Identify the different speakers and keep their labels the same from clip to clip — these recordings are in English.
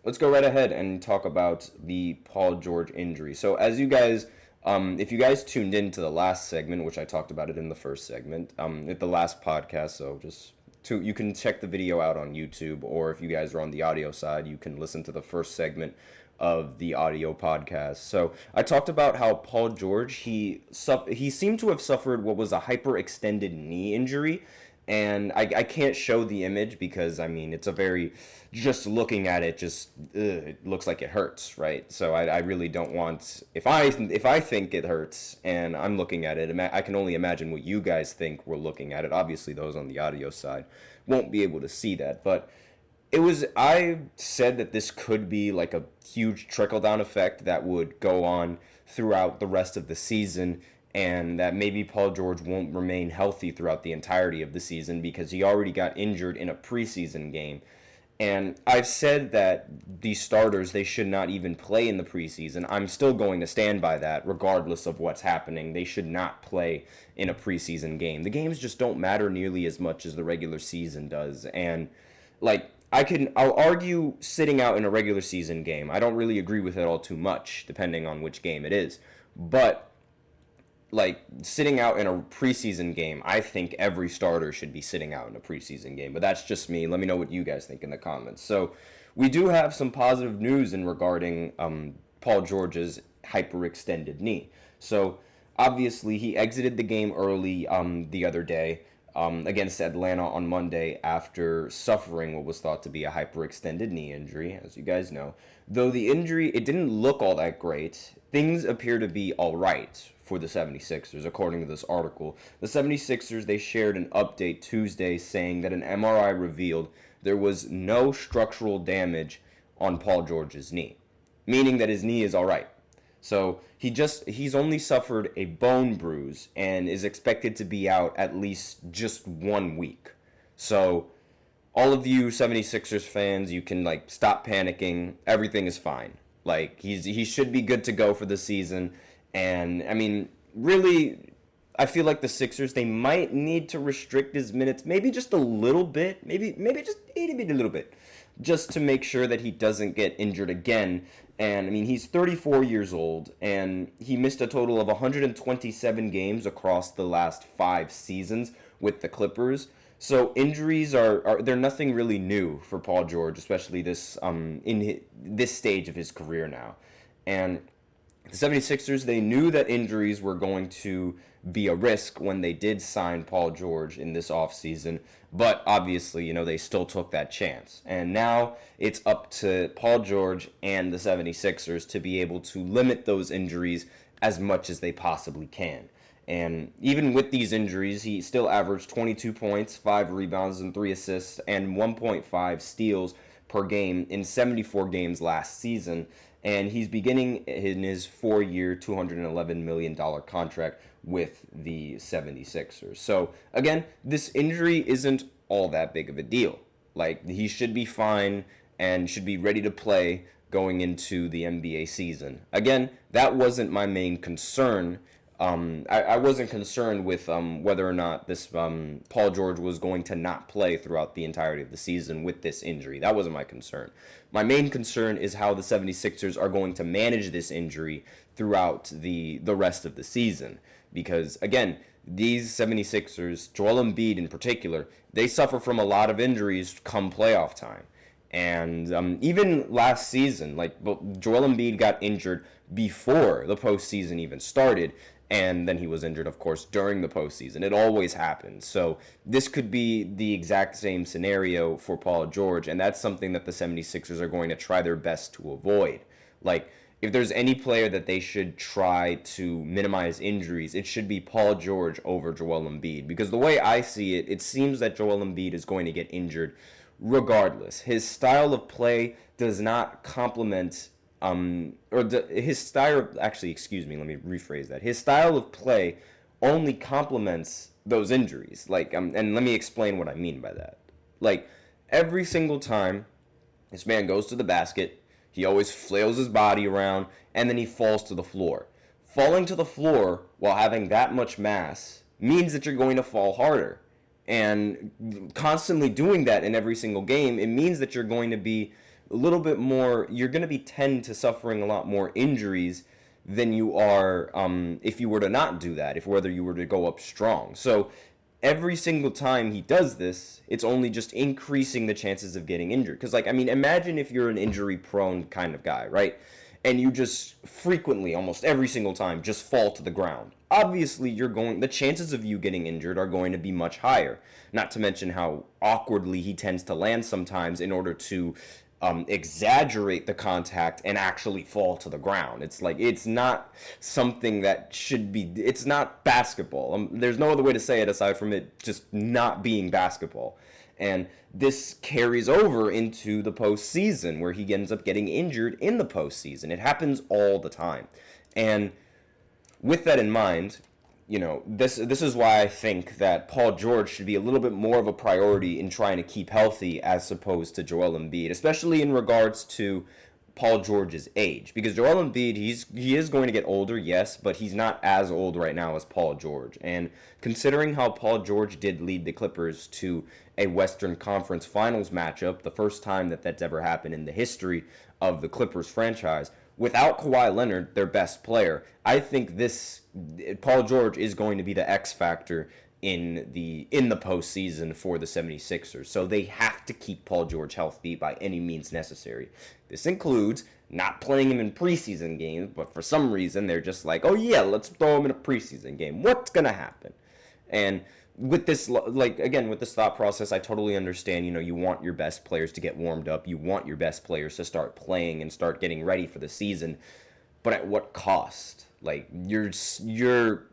Speaker 1: let's go right ahead and talk about the Paul George injury. So as you guys, if you guys tuned into the last segment, which I talked about it in the first segment, at the last podcast, so you can check the video out on YouTube, or if you guys are on the audio side, you can listen to the first segment of the audio podcast. So I talked about how Paul George he seemed to have suffered what was a hyperextended knee injury, and I can't show the image because I mean it's a very just looking at it it looks like it hurts, right? So I really don't want if I think it hurts and I'm looking at it, I can only imagine what you guys think we're looking at it. Obviously those on the audio side won't be able to see that, but I said that this could be like a huge trickle down effect that would go on throughout the rest of the season, and that maybe Paul George won't remain healthy throughout the entirety of the season because he already got injured in a preseason game. And I've said that these starters, they should not even play in the preseason. I'm still going to stand by that regardless of what's happening. They should not play in a preseason game. The games just don't matter nearly as much as the regular season does. And like I'll argue sitting out in a regular season game. I don't really agree with it all too much, depending on which game it is. But like sitting out in a preseason game, I think every starter should be sitting out in a preseason game. But that's just me. Let me know what you guys think in the comments. So we do have some positive news in regarding Paul George's hyperextended knee. So obviously he exited the game early the other day against Atlanta on Monday after suffering what was thought to be a hyperextended knee injury, as you guys know. Though the injury, it didn't look all that great, things appear to be all right for the 76ers, according to this article. The 76ers, they shared an update Tuesday saying that an MRI revealed there was no structural damage on Paul George's knee, meaning that his knee is all right. So he's only suffered a bone bruise and is expected to be out at least just 1 week. So all of you 76ers fans, you can like stop panicking. Everything is fine. Like he should be good to go for the season. And I mean, really, I feel like the Sixers, they might need to restrict his minutes maybe just a little bit, maybe just a little bit, just to make sure that he doesn't get injured again. And I mean, he's 34 years old, and he missed a total of 127 games across the last 5 seasons with the Clippers. So injuries are they're nothing really new for Paul George, especially this stage of his career now. And the 76ers, they knew that injuries were going to be a risk when they did sign Paul George in this offseason, but obviously, they still took that chance. And now it's up to Paul George and the 76ers to be able to limit those injuries as much as they possibly can. And even with these injuries, he still averaged 22 points, 5 rebounds, and 3 assists, and 1.5 steals per game in 74 games last season. And he's beginning in his 4-year, $211 million contract with the 76ers. So, again, this injury isn't all that big of a deal. Like, he should be fine and should be ready to play going into the NBA season. Again, that wasn't my main concern. I wasn't concerned with whether or not this Paul George was going to not play throughout the entirety of the season with this injury. That wasn't my concern. My main concern is how the 76ers are going to manage this injury throughout the rest of the season. Because, again, these 76ers, Joel Embiid in particular, they suffer from a lot of injuries come playoff time. And even last season, like Joel Embiid got injured before the postseason even started, and then he was injured, of course, during the postseason. It always happens. So this could be the exact same scenario for Paul George, and that's something that the 76ers are going to try their best to avoid. Like, if there's any player that they should try to minimize injuries, it should be Paul George over Joel Embiid. Because the way I see it, it seems that Joel Embiid is going to get injured regardless. His style of play does not complement his style, actually, excuse me, let me rephrase that. His style of play only complements those injuries. Like, and let me explain what I mean by that. Like, every single time this man goes to the basket, he always flails his body around, and then he falls to the floor. Falling to the floor while having that much mass means that you're going to fall harder. And constantly doing that in every single game, it means that you're going to be a little bit more, you're going to be tend to suffering a lot more injuries than you are if you were to not do that, if whether you were to go up strong. So every single time he does this, it's only just increasing the chances of getting injured. Because, like, I mean, imagine if you're an injury-prone kind of guy, right? And you just frequently, almost every single time, just fall to the ground. Obviously, the chances of you getting injured are going to be much higher. Not to mention how awkwardly he tends to land sometimes in order to exaggerate the contact and actually fall to the ground. It's like, it's not something that should be, it's not basketball. There's no other way to say it aside from it just not being basketball. And this carries over into the postseason where he ends up getting injured in the postseason. It happens all the time. And with that in mind, this is why I think that Paul George should be a little bit more of a priority in trying to keep healthy as opposed to Joel Embiid, especially in regards to Paul George's age. Because Joel Embiid, he is going to get older, yes, but he's not as old right now as Paul George. And considering how Paul George did lead the Clippers to a Western Conference Finals matchup, the first time that that's ever happened in the history of the Clippers franchise, without Kawhi Leonard, their best player, I think Paul George is going to be the X factor in the postseason for the 76ers. So they have to keep Paul George healthy by any means necessary. This includes not playing him in preseason games, but for some reason they're just like, oh yeah, let's throw him in a preseason game. What's going to happen? And with this, with this thought process, I totally understand, you want your best players to get warmed up. You want your best players to start playing and start getting ready for the season. But at what cost? Like, you're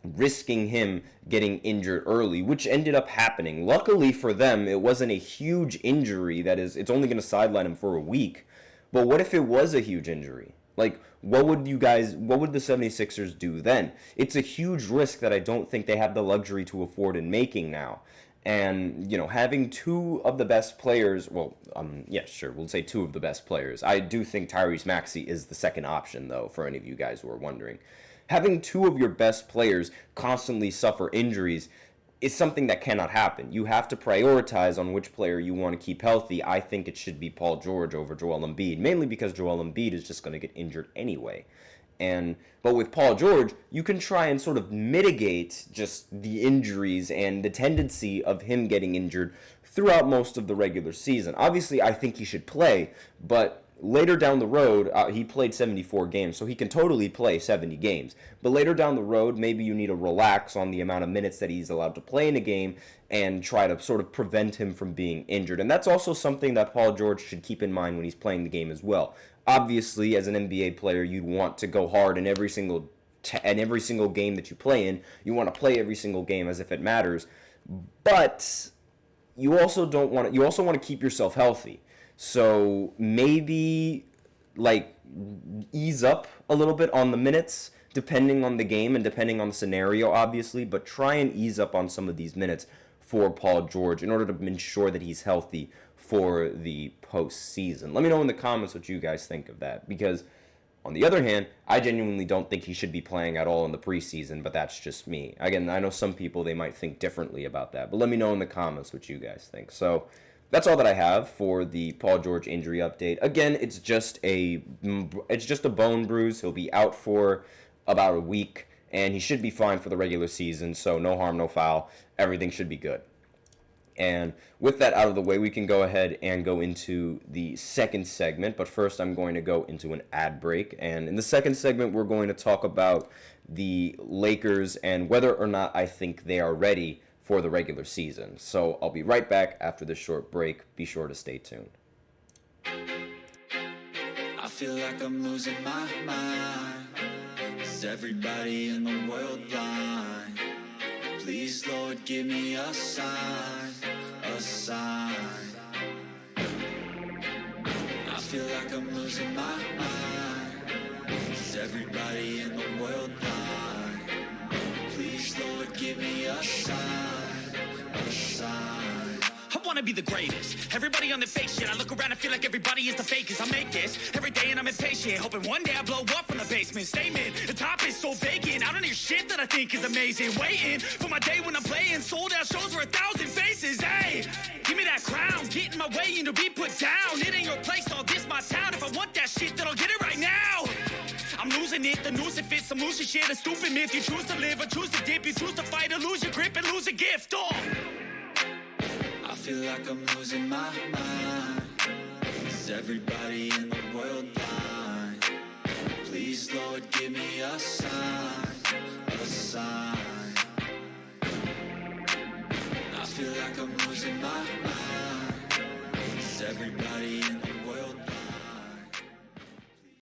Speaker 1: risking him getting injured early, which ended up happening. Luckily for them, it wasn't a huge injury it's only going to sideline him for a week. But what if it was a huge injury? Like, what would the 76ers do then? It's a huge risk that I don't think they have the luxury to afford in making now. And, having two of the best players, we'll say two of the best players. I do think Tyrese Maxey is the second option, though, for any of you guys who are wondering. Having two of your best players constantly suffer injuries is something that cannot happen. You have to prioritize on which player you want to keep healthy. I think it should be Paul George over Joel Embiid, mainly because Joel Embiid is just going to get injured anyway. But with Paul George, you can try and sort of mitigate just the injuries and the tendency of him getting injured throughout most of the regular season. Obviously, I think he should play, but later down the road, he played 74 games, so he can totally play 70 games. But later down the road, maybe you need to relax on the amount of minutes that he's allowed to play in a game and try to sort of prevent him from being injured. And that's also something that Paul George should keep in mind when he's playing the game as well. Obviously, as an NBA player, you'd want to go hard in every single game that you play in. You want to play every single game as if it matters. But you also want to keep yourself healthy. So maybe ease up a little bit on the minutes, depending on the game and depending on the scenario, obviously, but try and ease up on some of these minutes for Paul George in order to ensure that he's healthy for the postseason. Let me know in the comments what you guys think of that, because on the other hand, I genuinely don't think he should be playing at all in the preseason, but that's just me. Again, I know some people, they might think differently about that, but let me know in the comments what you guys think. So that's all that I have for the Paul George injury update. Again, it's just a bone bruise. He'll be out for about a week, and he should be fine for the regular season, so no harm, no foul. Everything should be good. And with that out of the way, we can go ahead and go into the second segment. But first, I'm going to go into an ad break. And in the second segment, we're going to talk about the Lakers and whether or not I think they are ready for the regular season. So I'll be right back after this short break. Be sure to stay tuned. I feel like I'm losing my mind. Is everybody in the world blind? Please, Lord, give me a sign, a sign. I feel like I'm losing my mind. Is everybody in the world blind? Please, Lord, give me a sign, a sign. I
Speaker 2: wanna be the greatest. Everybody on the fake shit. I look around and feel like everybody is the fakest. I make this every day and I'm impatient, hoping one day I blow up from the basement. Statement, the top is so vacant. I don't hear shit that I think is amazing. Waiting for my day when I'm playing sold out shows for 1,000 faces. Hey, give me that crown, get in my way and to be put down. It ain't your place, all this my town. If I want that shit, then I'll get it right now. I'm losing it, the noose it fits, some losing shit, a stupid myth. You choose to live or choose to dip, you choose to fight or lose your grip and lose a gift. Oh,
Speaker 3: I feel like I'm losing my mind. Is everybody in the world blind? Please, Lord, give me a sign, a sign. I feel like I'm losing my mind. Is everybody in the